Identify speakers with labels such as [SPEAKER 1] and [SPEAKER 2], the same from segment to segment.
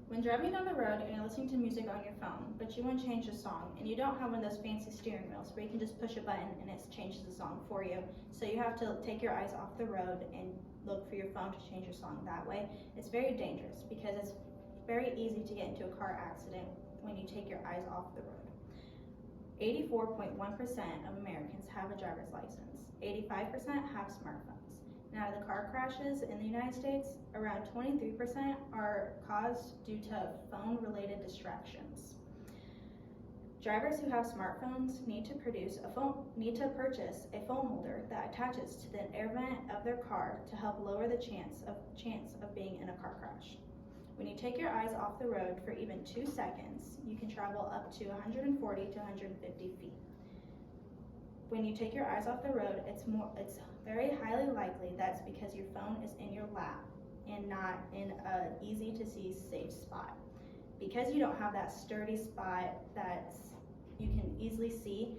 [SPEAKER 1] When driving down the road and you're listening to music on your phone, but you want to change the song, and you don't have one of those fancy steering wheels where you can just push a button and it changes the song for you, so you have to take your eyes off the road and look for your phone to change your song that way, it's very dangerous because it's very easy to get into a car accident when you take your eyes off the road. 84.1% of Americans have a driver's license. 85% have smartphones. And out of the car crashes in the United States, around 23% are caused due to phone-related distractions. Drivers who have smartphones need to purchase a phone holder that attaches to the air vent of their car to help lower the chance of being in a car crash. When you take your eyes off the road for even 2 seconds, you can travel up to 140 to 150 feet. When you take your eyes off the road, it's very highly likely that's because your phone is in your lap and not in an easy to see safe spot. Because you don't have that sturdy spot that you can easily see,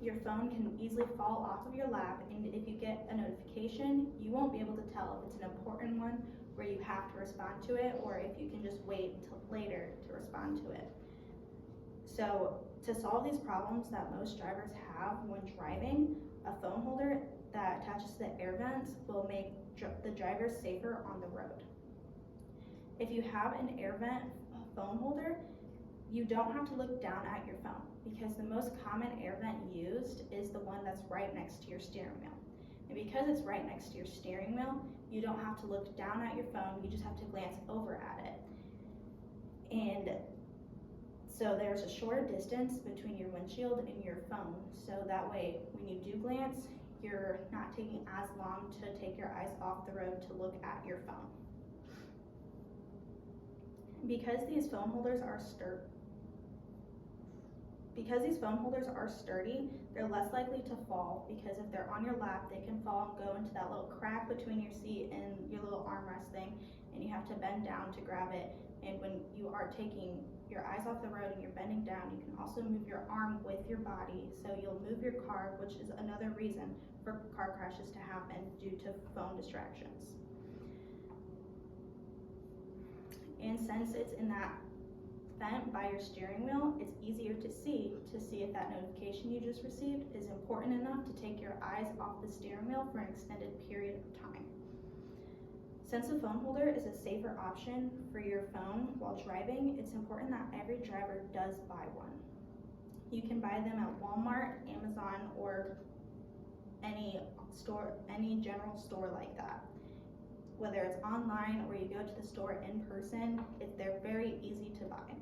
[SPEAKER 1] your phone can easily fall off of your lap, and if you get a notification, you won't be able to tell if it's an important one where you have to respond to it, or if you can just wait until later to respond to it. So to solve these problems that most drivers have when driving, a phone holder that attaches to the air vents will make the driver safer on the road. If you have an air vent phone holder, you don't have to look down at your phone because the most common air vent used is the one that's right next to your steering wheel. And because it's right next to your steering wheel, you don't have to look down at your phone, you just have to glance over at it. And so there's a shorter distance between your windshield and your phone, so that way when you do glance, you're not taking as long to take your eyes off the road to look at your phone. Because these phone holders are sturdy, they're less likely to fall, because if they're on your lap, they can fall and go into that little crack between your seat and your little armrest thing, and you have to bend down to grab it. And when you are taking your eyes off the road and you're bending down, you can also move your arm with your body, so you'll move your car, which is another reason for car crashes to happen due to phone distractions. And since it's in that vent by your steering wheel, it's easier to see if that notification you just received is important enough to take your eyes off the steering wheel for an extended period of time. Since a phone holder is a safer option for your phone while driving, it's important that every driver does buy one. You can buy them at Walmart, Amazon, or any general store like that. Whether it's online or you go to the store in person, they're very easy to buy.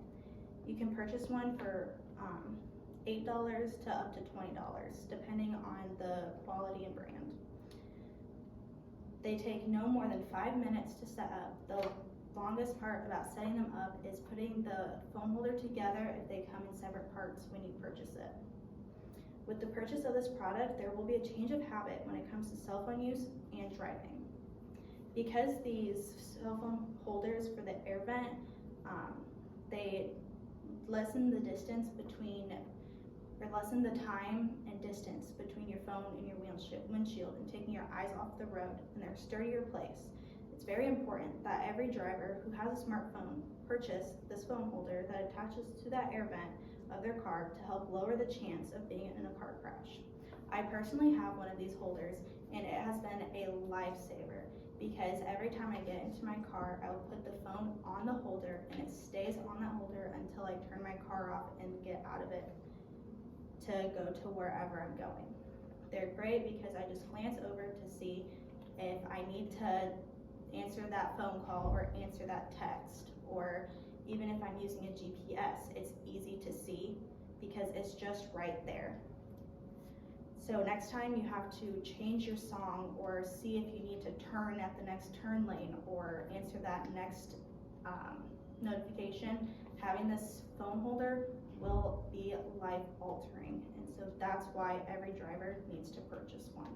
[SPEAKER 1] You can purchase one for $8 to up to $20, depending on the quality and brand. They take no more than 5 minutes to set up. The longest part about setting them up is putting the phone holder together if they come in separate parts when you purchase it. With the purchase of this product, there will be a change of habit when it comes to cell phone use and driving. Because these cell phone holders for the air vent, they lessen the distance lessen the time and distance between your phone and your windshield and taking your eyes off the road, and they're a sturdier place. It's very important that every driver who has a smartphone purchase this phone holder that attaches to that air vent of their car to help lower the chance of being in a car crash. I personally have one of these holders, and it has been a lifesaver because every time I get into my car, I will put the phone on the holder and it stays on that holder until I turn my car off and get out of it to go to wherever I'm going. They're great because I just glance over to see if I need to answer that phone call or answer that text, or even if I'm using a GPS, it's easy to see because it's just right there. So next time you have to change your song or see if you need to turn at the next turn lane or answer that next notification, having this phone holder will be life altering. And so that's why every driver needs to purchase one.